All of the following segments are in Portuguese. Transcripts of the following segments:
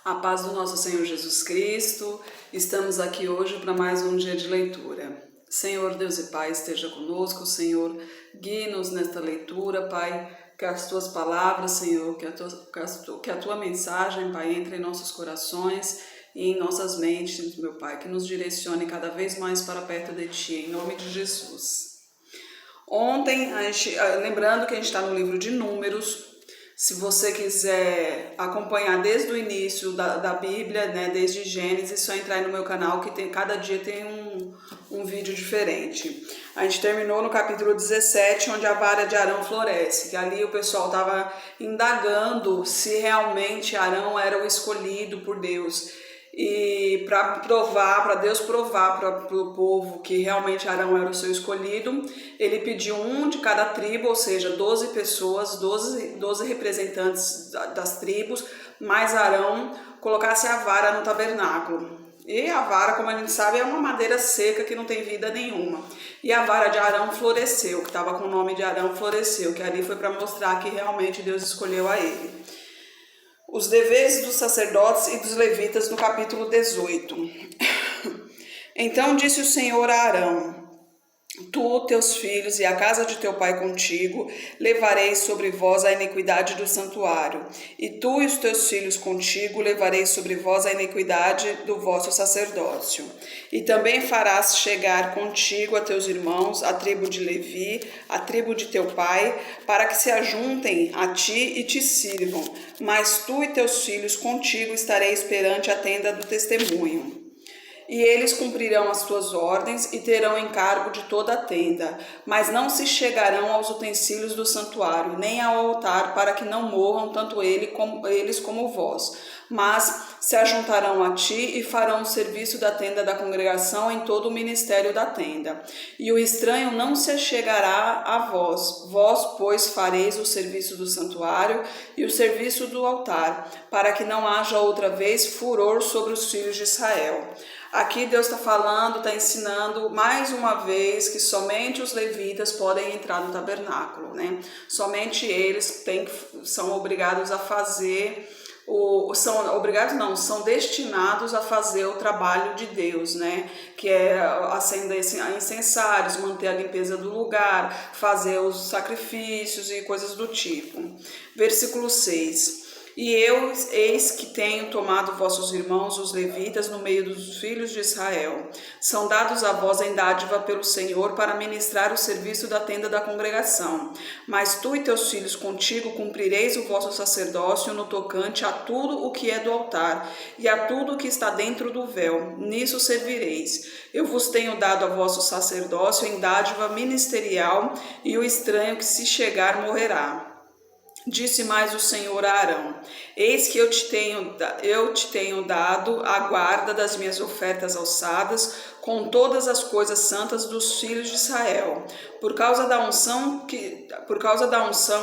A paz do nosso Senhor Jesus Cristo, estamos aqui hoje para mais um dia de leitura. Senhor Deus e Pai, esteja conosco, Senhor, guie-nos nesta leitura, Pai, que as Tuas palavras, Senhor, que a Tua mensagem, Pai, entre em nossos corações e em nossas mentes, meu Pai, que nos direcione cada vez mais para perto de Ti, em nome de Jesus. Ontem, lembrando que a gente está no livro de Números. Se você quiser acompanhar desde o início da Bíblia, né, desde Gênesis, é só entrar aí no meu canal que cada dia tem um vídeo diferente. A gente terminou no capítulo 17, onde a vara de Arão floresce, que ali o pessoal estava indagando se realmente Arão era o escolhido por Deus. E para Deus provar para o povo que realmente Arão era o seu escolhido, ele pediu um de cada tribo, ou seja, 12 pessoas, 12 representantes das tribos, mais Arão, colocasse a vara no tabernáculo. E a vara, como a gente sabe, é uma madeira seca que não tem vida nenhuma. E a vara de Arão floresceu, que estava com o nome de Arão, floresceu, que ali foi para mostrar que realmente Deus escolheu a ele. Os deveres dos sacerdotes e dos levitas no capítulo 18. Então disse o Senhor a Arão: Tu, teus filhos e a casa de teu pai contigo, levareis sobre vós a iniquidade do santuário, e tu e os teus filhos contigo levareis sobre vós a iniquidade do vosso sacerdócio. E também farás chegar contigo a teus irmãos, a tribo de Levi, a tribo de teu pai, para que se ajuntem a ti e te sirvam. Mas tu e teus filhos contigo estareis perante a tenda do testemunho. E eles cumprirão as tuas ordens e terão encargo de toda a tenda, mas não se chegarão aos utensílios do santuário, nem ao altar, para que não morram tanto eles como vós. Mas se ajuntarão a ti e farão o serviço da tenda da congregação em todo o ministério da tenda. E o estranho não se chegará a vós. Vós, pois, fareis o serviço do santuário e o serviço do altar, para que não haja outra vez furor sobre os filhos de Israel. Aqui Deus está falando, está ensinando mais uma vez que somente os levitas podem entrar no tabernáculo, né? Somente eles são obrigados a fazer, são destinados a fazer o trabalho de Deus, né? Que é acender incensários, manter a limpeza do lugar, fazer os sacrifícios e coisas do tipo. Versículo 6. E eu, eis que tenho tomado vossos irmãos, os levitas, no meio dos filhos de Israel. São dados a vós em dádiva pelo Senhor para ministrar o serviço da tenda da congregação. Mas tu e teus filhos contigo cumprireis o vosso sacerdócio no tocante a tudo o que é do altar e a tudo o que está dentro do véu. Nisso servireis. Eu vos tenho dado a vosso sacerdócio em dádiva ministerial, e o estranho que se chegar morrerá. Disse mais o Senhor a Arão: Eis que eu te tenho dado a guarda das minhas ofertas alçadas, com todas as coisas santas dos filhos de Israel. Por causa da unção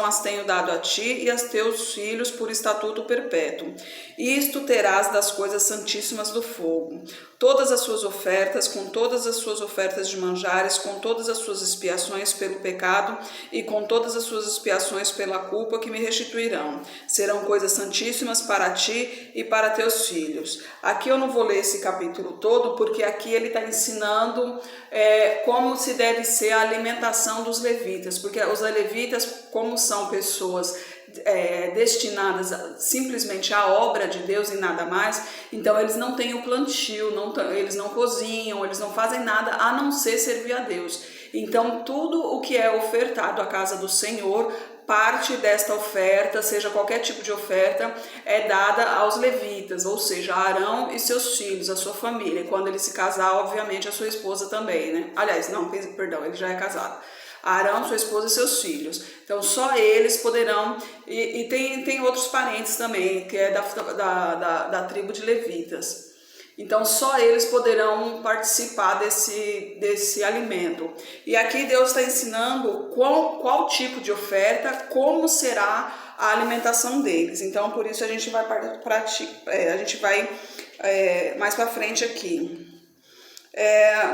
as tenho dado a ti e a teus filhos por estatuto perpétuo. Isto terás das coisas santíssimas do fogo. Todas as suas ofertas, com todas as suas ofertas de manjares, com todas as suas expiações pelo pecado e com todas as suas expiações pela culpa que me restituirão. Serão coisas santíssimas para ti e para teus filhos. Aqui eu não vou ler esse capítulo todo, porque aqui ele está ensinando como se deve ser a alimentação dos levitas, porque os levitas, como são pessoas destinadas simplesmente à obra de Deus e nada mais, então eles não têm o plantio, eles não cozinham, eles não fazem nada a não ser servir a Deus. Então tudo o que é ofertado à casa do Senhor, parte desta oferta, seja qualquer tipo de oferta, é dada aos levitas, ou seja, a Arão e seus filhos, a sua família. E quando ele se casar, obviamente a sua esposa também, né? Aliás, não, perdão, ele já é casado. Arão, sua esposa e seus filhos. Então só eles poderão, e tem outros parentes também, que é da tribo de levitas. Então só eles poderão participar desse alimento. E aqui Deus está ensinando qual tipo de oferta, como será a alimentação deles. Então por isso a gente vai mais para frente aqui.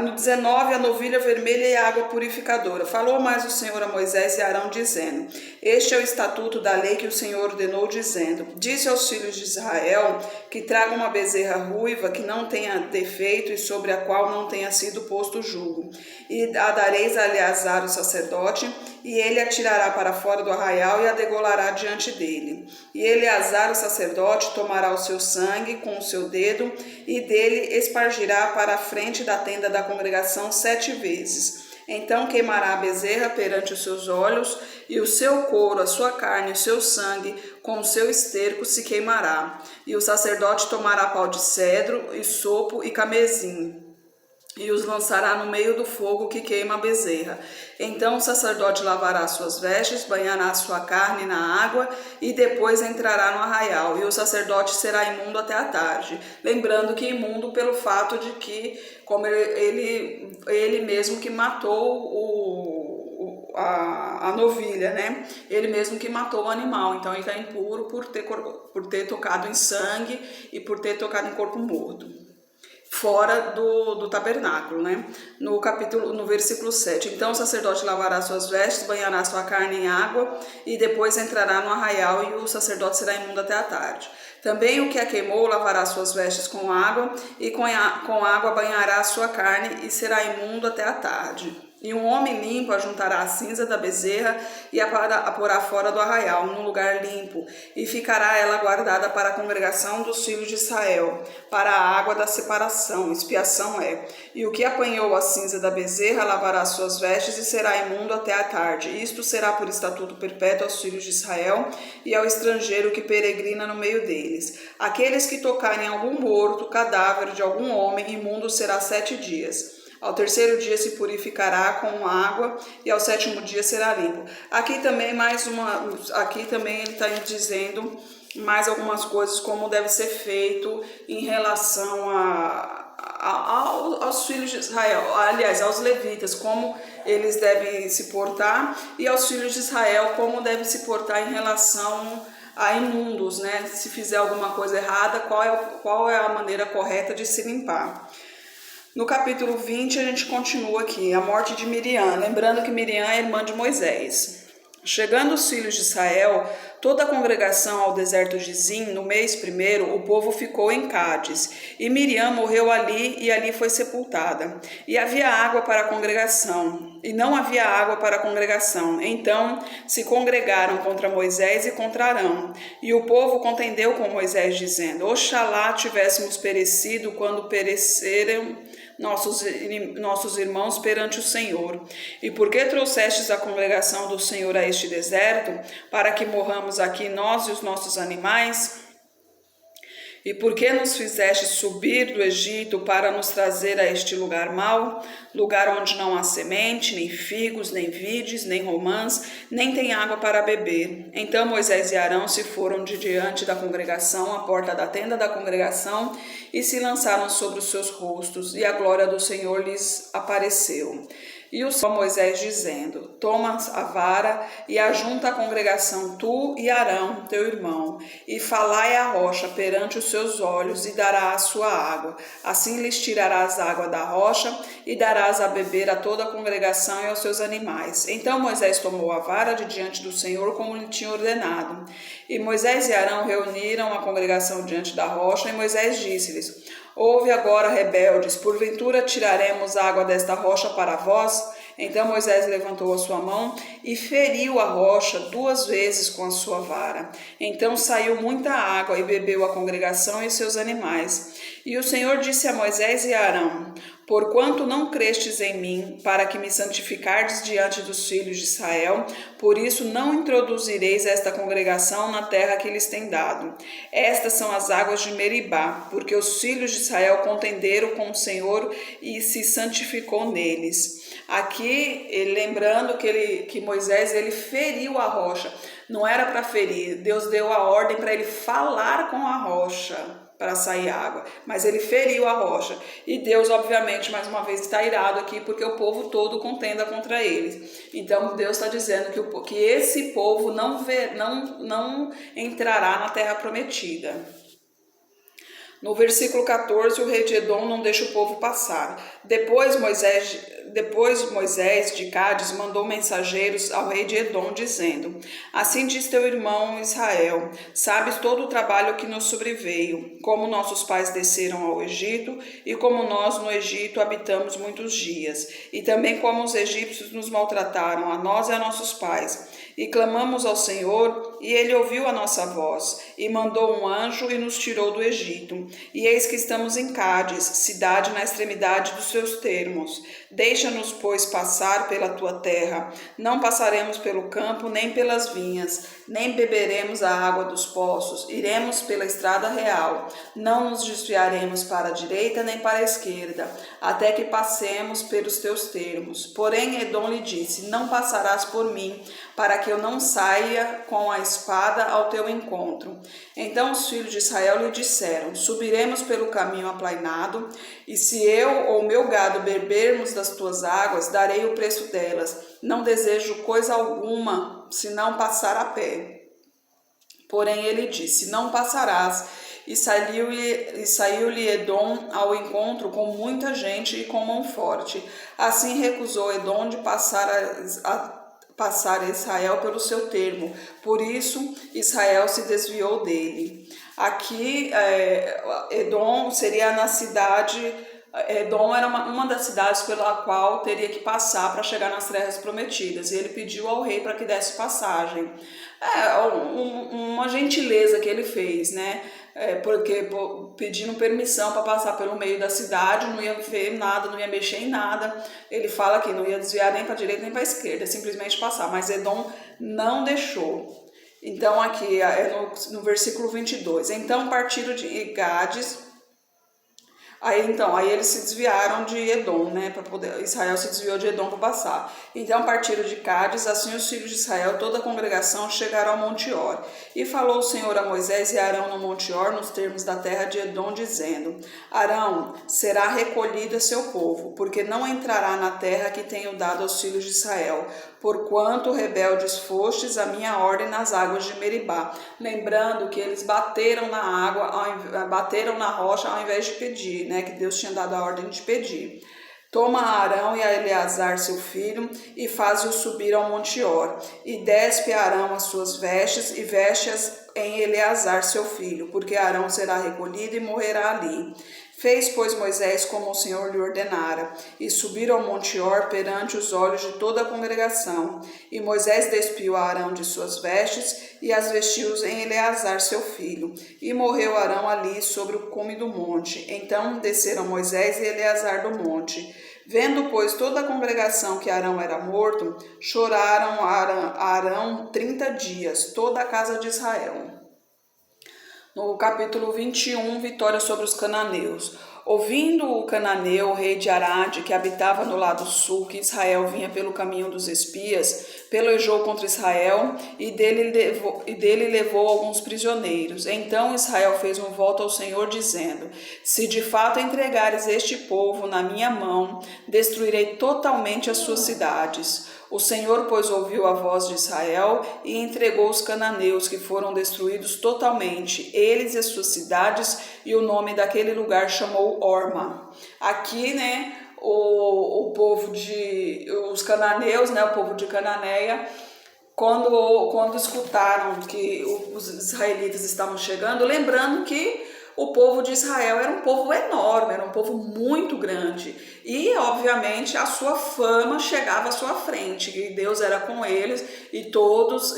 No 19, a novilha vermelha e a água purificadora. Falou mais o Senhor a Moisés e a Arão, dizendo: Este é o estatuto da lei que o Senhor ordenou, dizendo: Disse aos filhos de Israel que tragam uma bezerra ruiva que não tenha defeito e sobre a qual não tenha sido posto jugo. E a dareis a Eleazar o sacerdote, e ele a tirará para fora do arraial e a degolará diante dele. E Eleazar o sacerdote tomará o seu sangue com o seu dedo e dele espargirá para a frente da tenda da congregação 7 vezes. Então queimará a bezerra perante os seus olhos, e o seu couro, a sua carne, o seu sangue, com o seu esterco se queimará. E o sacerdote tomará pau de cedro, e sopo e camesim, e os lançará no meio do fogo que queima a bezerra. Então o sacerdote lavará suas vestes, banhará sua carne na água e depois entrará no arraial, e o sacerdote será imundo até a tarde. Lembrando que imundo pelo fato de que, como ele mesmo que matou a novilha, né? Ele mesmo que matou o animal, então ele está impuro por ter tocado em sangue e por ter tocado em corpo morto, fora do tabernáculo, né? No versículo 7. Então o sacerdote lavará suas vestes, banhará sua carne em água e depois entrará no arraial, e o sacerdote será imundo até a tarde. Também o que a queimou lavará suas vestes com água, e com água banhará sua carne e será imundo até a tarde. E um homem limpo ajuntará a cinza da bezerra e a porá fora do arraial, num lugar limpo, e ficará ela guardada para a congregação dos filhos de Israel, para a água da separação, expiação é. E o que apanhou a cinza da bezerra lavará suas vestes e será imundo até a tarde. Isto será por estatuto perpétuo aos filhos de Israel e ao estrangeiro que peregrina no meio deles. Aqueles que tocarem algum morto, cadáver de algum homem, imundo será 7 dias. Ao terceiro dia se purificará com água e ao sétimo dia será limpo. Aqui também ele está dizendo mais algumas coisas como deve ser feito em relação aos filhos de Israel, aliás, aos levitas, como eles devem se portar, e aos filhos de Israel como devem se portar em relação a imundos, né? Se fizer alguma coisa errada, qual é a maneira correta de se limpar. No capítulo 20, a gente continua aqui, a morte de Miriam, lembrando que Miriam é irmã de Moisés. Chegando os filhos de Israel, toda a congregação ao deserto de Zim, no mês primeiro, o povo ficou em Cádiz, e Miriam morreu ali, e ali foi sepultada. E havia água para a congregação, e não havia água para a congregação. Então se congregaram contra Moisés e contra Arão. E o povo contendeu com Moisés, dizendo: Oxalá tivéssemos perecido quando pereceram nossos irmãos perante o Senhor. E por que trouxestes a congregação do Senhor a este deserto, para que morramos aqui nós e os nossos animais? E por que nos fizeste subir do Egito para nos trazer a este lugar mau, lugar onde não há semente, nem figos, nem vides, nem romãs, nem tem água para beber? Então Moisés e Arão se foram de diante da congregação, à porta da tenda da congregação, e se lançaram sobre os seus rostos, e a glória do Senhor lhes apareceu. E o Senhor Moisés dizendo: Toma a vara e ajunta a congregação, tu e Arão, teu irmão, e falai à rocha perante os seus olhos, e dará a sua água. Assim lhes tirarás água da rocha, e darás a beber a toda a congregação e aos seus animais. Então Moisés tomou a vara de diante do Senhor, como lhe tinha ordenado. E Moisés e Arão reuniram a congregação diante da rocha, e Moisés disse-lhes: Ouve agora, rebeldes, porventura tiraremos água desta rocha para vós? Então Moisés levantou a sua mão e feriu a rocha 2 vezes com a sua vara. Então saiu muita água e bebeu a congregação e seus animais. E o Senhor disse a Moisés e a Arão: Porquanto não crestes em mim, para que me santificardes diante dos filhos de Israel, por isso não introduzireis esta congregação na terra que lhes tem dado. Estas são as águas de Meribá, porque os filhos de Israel contenderam com o Senhor e se santificou neles. Aqui, lembrando que Moisés ele feriu a rocha, não era para ferir, Deus deu a ordem para ele falar com a rocha para sair água, mas ele feriu a rocha, e Deus obviamente mais uma vez está irado aqui, porque o povo todo contenda contra eles. Então Deus está dizendo que esse povo não entrará na terra prometida. No versículo 14, o rei de Edom não deixa o povo passar. Depois Moisés de Cádiz mandou mensageiros ao rei de Edom, dizendo: Assim diz teu irmão Israel, sabes todo o trabalho que nos sobreveio, como nossos pais desceram ao Egito, e como nós no Egito habitamos muitos dias, e também como os egípcios nos maltrataram, a nós e a nossos pais. E clamamos ao Senhor, e ele ouviu a nossa voz, e mandou um anjo e nos tirou do Egito. E eis que estamos em Cádiz, cidade na extremidade dos seus termos. Deixa-nos, pois, passar pela tua terra. Não passaremos pelo campo, nem pelas vinhas, nem beberemos a água dos poços. Iremos pela estrada real. Não nos desviaremos para a direita nem para a esquerda, até que passemos pelos teus termos. Porém, Edom lhe disse: Não passarás por mim, para que eu não saia com a espada ao teu encontro. Então os filhos de Israel lhe disseram: Subiremos pelo caminho aplainado, e se eu ou meu gado bebermos das tuas águas, darei o preço delas. Não desejo coisa alguma, senão passar a pé. Porém ele disse: Não passarás. E saiu-lhe Edom ao encontro com muita gente e com mão forte. Assim recusou Edom de passar Israel pelo seu termo. Por isso Israel se desviou dele. Aqui Edom seria na cidade. Edom era uma das cidades pela qual teria que passar para chegar nas terras prometidas. E ele pediu ao rei para que desse passagem. Uma gentileza que ele fez, né? Porque pedindo permissão para passar pelo meio da cidade, não ia ver nada, não ia mexer em nada. Ele fala que não ia desviar nem para a direita nem para a esquerda, simplesmente passar. Mas Edom não deixou. Então aqui no versículo 22. Então partiram de Gades. Aí eles se desviaram de Edom, né, Israel se desviou de Edom para passar. Então partiram de Cádiz, assim os filhos de Israel, toda a congregação, chegaram ao Monte Or. E falou o Senhor a Moisés e Arão no Monte Or, nos termos da terra de Edom, dizendo: Arão, será recolhido a seu povo, porque não entrará na terra que tenho dado aos filhos de Israel, porquanto rebeldes fostes a minha ordem nas águas de Meribá. Lembrando que eles bateram na água, bateram na rocha ao invés de pedir, né, que Deus tinha dado a ordem de pedir. Toma a Arão e a Eleazar seu filho e faze-os subir ao Monte Or, e despe a Arão as suas vestes e veste-as em Eleazar seu filho, porque Arão será recolhido e morrerá ali. Fez, pois, Moisés como o Senhor lhe ordenara, e subiram ao Monte Or perante os olhos de toda a congregação. E Moisés despiu a Arão de suas vestes, e as vestiu em Eleazar seu filho. E morreu Arão ali sobre o cume do monte. Então desceram Moisés e Eleazar do monte. Vendo, pois, toda a congregação que Arão era morto, choraram a Arão 30 dias, toda a casa de Israel. No capítulo 21, vitória sobre os cananeus. Ouvindo o cananeu, rei de Arade, que habitava no lado sul, que Israel vinha pelo caminho dos espias, pelejou contra Israel e dele levou alguns prisioneiros. Então Israel fez um voto ao Senhor, dizendo: Se de fato entregares este povo na minha mão, destruirei totalmente as suas cidades. O Senhor, pois, ouviu a voz de Israel e entregou os cananeus, que foram destruídos totalmente, eles e as suas cidades, e o nome daquele lugar chamou Orma. Aqui, né, o povo os cananeus, né, o povo de Cananeia, quando escutaram que os israelitas estavam chegando, lembrando que o povo de Israel era um povo enorme, era um povo muito grande. E, obviamente, a sua fama chegava à sua frente, que Deus era com eles e todos,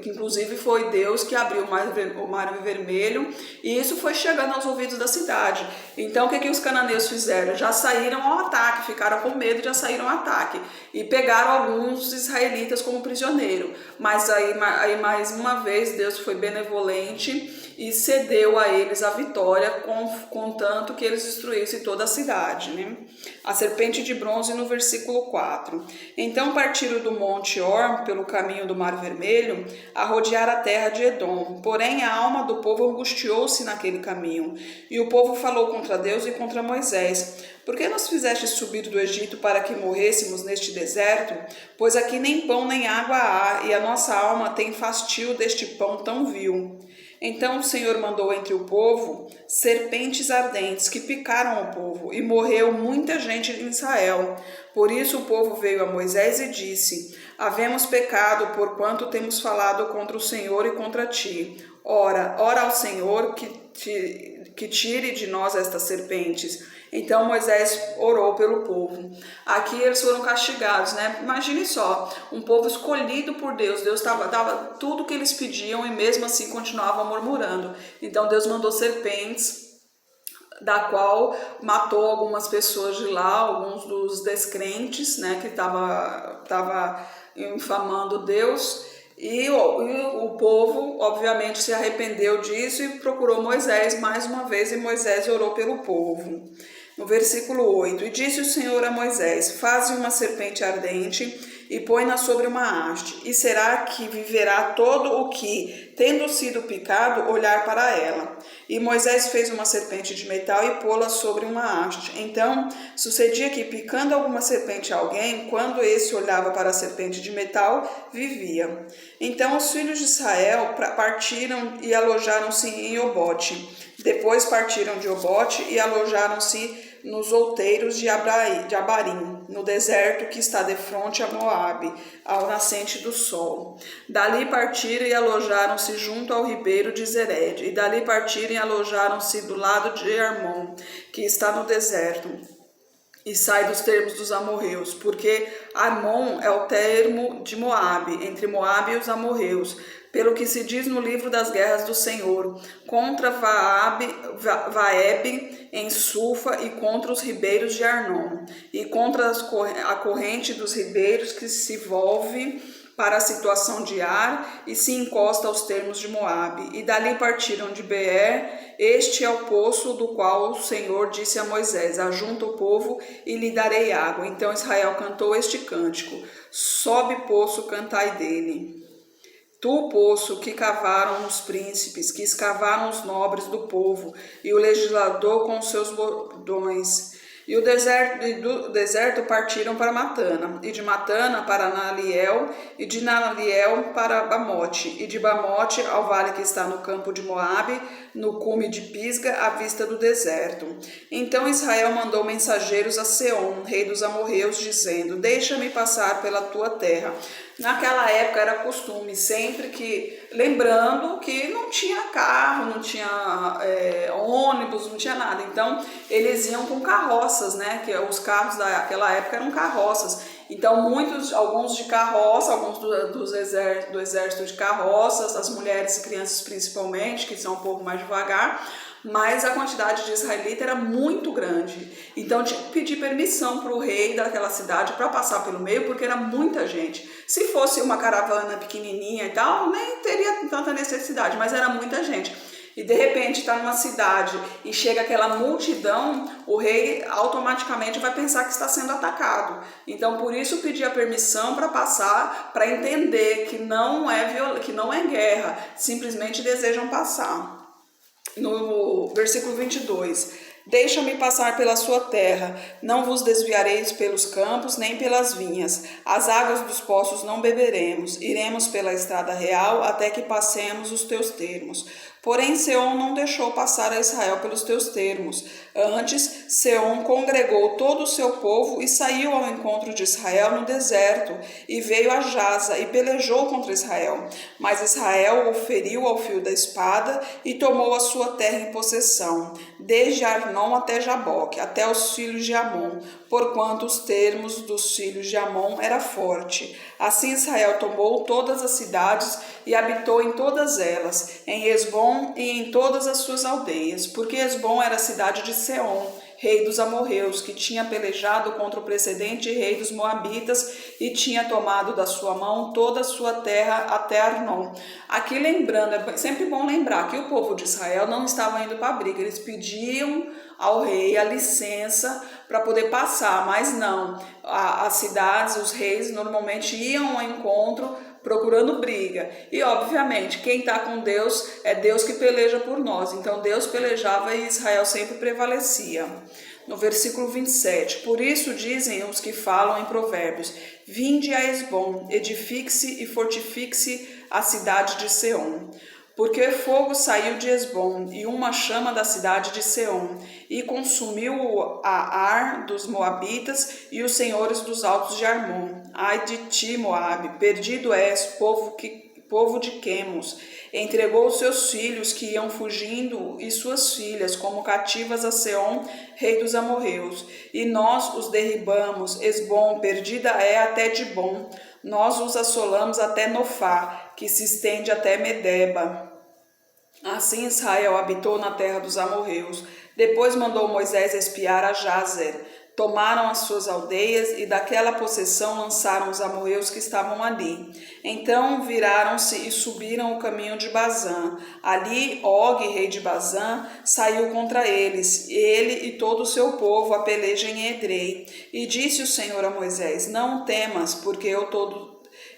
inclusive foi Deus que abriu o Mar Vermelho, e isso foi chegando aos ouvidos da cidade. Então, o que os cananeus fizeram? Já saíram ao ataque, ficaram com medo e já saíram ao ataque. E pegaram alguns israelitas como prisioneiro. Mas aí mais uma vez, Deus foi benevolente e cedeu a eles a vitória, contanto que eles destruíssem toda a cidade, né? A serpente de bronze no versículo 4. Então partiram do Monte Or pelo caminho do Mar Vermelho a rodear a terra de Edom. Porém a alma do povo angustiou-se naquele caminho. E o povo falou contra Deus e contra Moisés: Por que nos fizeste subir do Egito para que morrêssemos neste deserto? Pois aqui nem pão nem água há, e a nossa alma tem fastio deste pão tão vil. Então o Senhor mandou entre o povo serpentes ardentes que picaram o povo, e morreu muita gente em Israel. Por isso o povo veio a Moisés e disse: havemos pecado, porquanto temos falado contra o Senhor e contra ti. Ora ao Senhor que tire de nós estas serpentes. Então Moisés orou pelo povo. Aqui eles foram castigados, né? Imagine só, um povo escolhido por Deus. Deus dava tudo que eles pediam e mesmo assim continuavam murmurando. Então Deus mandou serpentes, da qual matou algumas pessoas de lá, alguns dos descrentes, né? Que tava infamando Deus. E o povo, obviamente, se arrependeu disso e procurou Moisés mais uma vez, e Moisés orou pelo povo. No versículo 8, e disse o Senhor a Moisés: faze uma serpente ardente e põe-na sobre uma haste, e será que viverá todo o que, tendo sido picado, olhar para ela. E Moisés fez uma serpente de metal e pô-la sobre uma haste. Então sucedia que, picando alguma serpente a alguém, quando esse olhava para a serpente de metal, vivia. Então os filhos de Israel partiram e alojaram-se em Obote. Depois partiram de Obote e alojaram-se nos outeiros de Abarim, no deserto que está defronte a Moabe, ao nascente do sol. Dali partiram e alojaram-se junto ao ribeiro de Zered, e dali partiram e alojaram-se do lado de Hermon, que está no deserto, e sai dos termos dos amorreus, porque Hermon é o termo de Moabe, entre Moabe e os amorreus, pelo que se diz no livro das guerras do Senhor, contra Vaeb em Sufa e contra os ribeiros de Arnon, e contra a corrente dos ribeiros que se volve para a situação de Ar e se encosta aos termos de Moabe. E dali partiram de Beer. Este é o poço do qual o Senhor disse a Moisés: ajunta o povo e lhe darei água. Então Israel cantou este cântico: sobe, poço, cantai dele. Tu, poço, que cavaram os príncipes, que escavaram os nobres do povo, e o legislador com os seus bordões. E do deserto partiram para Matana, e de Matana para Naliel, e de Naliel para Bamote, e de Bamote ao vale que está no campo de Moabe, no cume de Pisga, à vista do deserto. Então Israel mandou mensageiros a Seom, rei dos amorreus, dizendo: deixa-me passar pela tua terra. Naquela época era costume, sempre que, lembrando que não tinha carro, não tinha ônibus, não tinha nada, então eles iam com carroças, né, que os carros daquela época eram carroças, então alguns de carroça, alguns do exército de carroças, as mulheres e crianças principalmente, que são um pouco mais devagar, mas a quantidade de israelita era muito grande, então tinha que pedir permissão para o rei daquela cidade para passar pelo meio, porque era muita gente. Se fosse uma caravana pequenininha e tal, nem teria tanta necessidade, mas era muita gente. E de repente está numa cidade e chega aquela multidão, o rei automaticamente vai pensar que está sendo atacado. Então por isso pedir a permissão para passar, para entender que não é guerra, simplesmente desejam passar. No versículo 22, deixa-me passar pela sua terra, não vos desviareis pelos campos, nem pelas vinhas, as águas dos poços não beberemos, iremos pela estrada real até que passemos os teus termos. Porém Seom não deixou passar a Israel pelos teus termos. Antes, Seom congregou todo o seu povo e saiu ao encontro de Israel no deserto, e veio a Jaza e pelejou contra Israel. Mas Israel o feriu ao fio da espada e tomou a sua terra em possessão, desde Arnon até Jaboque, até os filhos de Amon, porquanto os termos dos filhos de Amon era forte. Assim Israel tomou todas as cidades e habitou em todas elas, em Esbom e em todas as suas aldeias, porque Esbom era a cidade de Seom, rei dos amorreus, que tinha pelejado contra o precedente rei dos moabitas e tinha tomado da sua mão toda a sua terra até Arnon. Aqui lembrando, é sempre bom lembrar que o povo de Israel não estava indo para a briga, eles pediam ao rei a licença para poder passar, mas não, as cidades, os reis normalmente iam ao encontro procurando briga, e obviamente quem está com Deus é Deus que peleja por nós, então Deus pelejava e Israel sempre prevalecia. No versículo 27, por isso dizem os que falam em provérbios: vinde a Esbom, edifique-se e fortifique-se a cidade de Seom. Porque fogo saiu de Esbom e uma chama da cidade de Seom, e consumiu a Ar dos Moabitas e os senhores dos altos de Armon. Ai de ti, Moabe, perdido és, povo de Quemos. Entregou seus filhos que iam fugindo e suas filhas como cativas a Seom, rei dos amorreus. E nós os derribamos, Esbom, perdida é até Dibom. Nós os assolamos até Nofá, que se estende até Medeba. Assim Israel habitou na terra dos amorreus. Depois mandou Moisés espiar a Jazer. Tomaram as suas aldeias e daquela possessão lançaram os amorreus que estavam ali. Então viraram-se e subiram o caminho de Bazã. Ali Og, rei de Bazã, saiu contra eles, ele e todo o seu povo a peleja em Edrei. E disse o Senhor a Moisés: Não temas, porque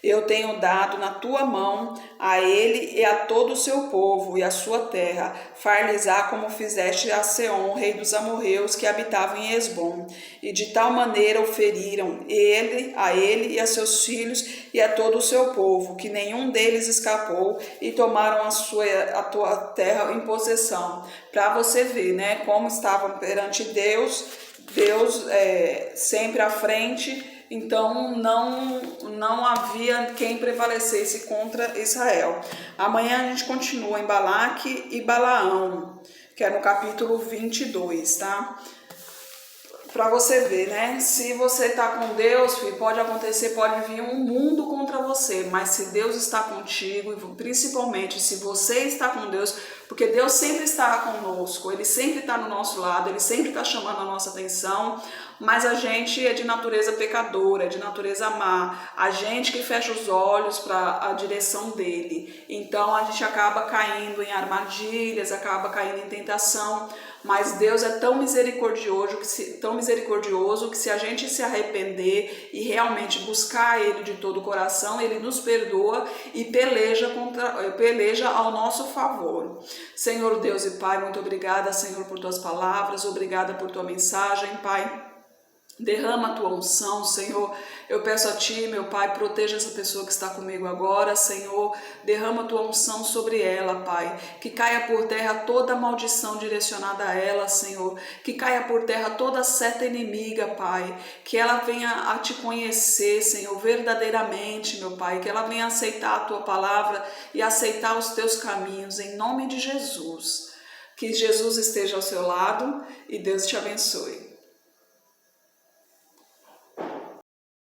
eu tenho dado na tua mão a ele e a todo o seu povo e a sua terra, far-lhes-á como fizeste a Seom, rei dos amorreus, que habitavam em Esbom. E de tal maneira o feriram, a ele e a seus filhos e a todo o seu povo, que nenhum deles escapou, e tomaram a tua terra em possessão. Para você ver, né, como estavam perante Deus sempre à frente. Então não havia quem prevalecesse contra Israel. Amanhã a gente continua em Balaque e Balaão, que é no capítulo 22, tá? Para você ver, né? Se você está com Deus, filho, pode acontecer, pode vir um mundo contra você, mas se Deus está contigo, principalmente se você está com Deus, porque Deus sempre está conosco, Ele sempre está no nosso lado, Ele sempre está chamando a nossa atenção, mas a gente é de natureza pecadora, é de natureza má, a gente que fecha os olhos para a direção dEle, então a gente acaba caindo em armadilhas, acaba caindo em tentação. Mas Deus é tão misericordioso que se a gente se arrepender e realmente buscar Ele de todo o coração, Ele nos perdoa e peleja ao nosso favor. Senhor Deus e Pai, muito obrigada, Senhor, por Tuas palavras, obrigada por Tua mensagem, Pai. Derrama a Tua unção, Senhor. Eu peço a Ti, meu Pai, proteja essa pessoa que está comigo agora, Senhor. Derrama a Tua unção sobre ela, Pai. Que caia por terra toda maldição direcionada a ela, Senhor. Que caia por terra toda seta inimiga, Pai. Que ela venha a Te conhecer, Senhor, verdadeiramente, meu Pai. Que ela venha aceitar a Tua palavra e aceitar os Teus caminhos, em nome de Jesus. Que Jesus esteja ao seu lado e Deus te abençoe.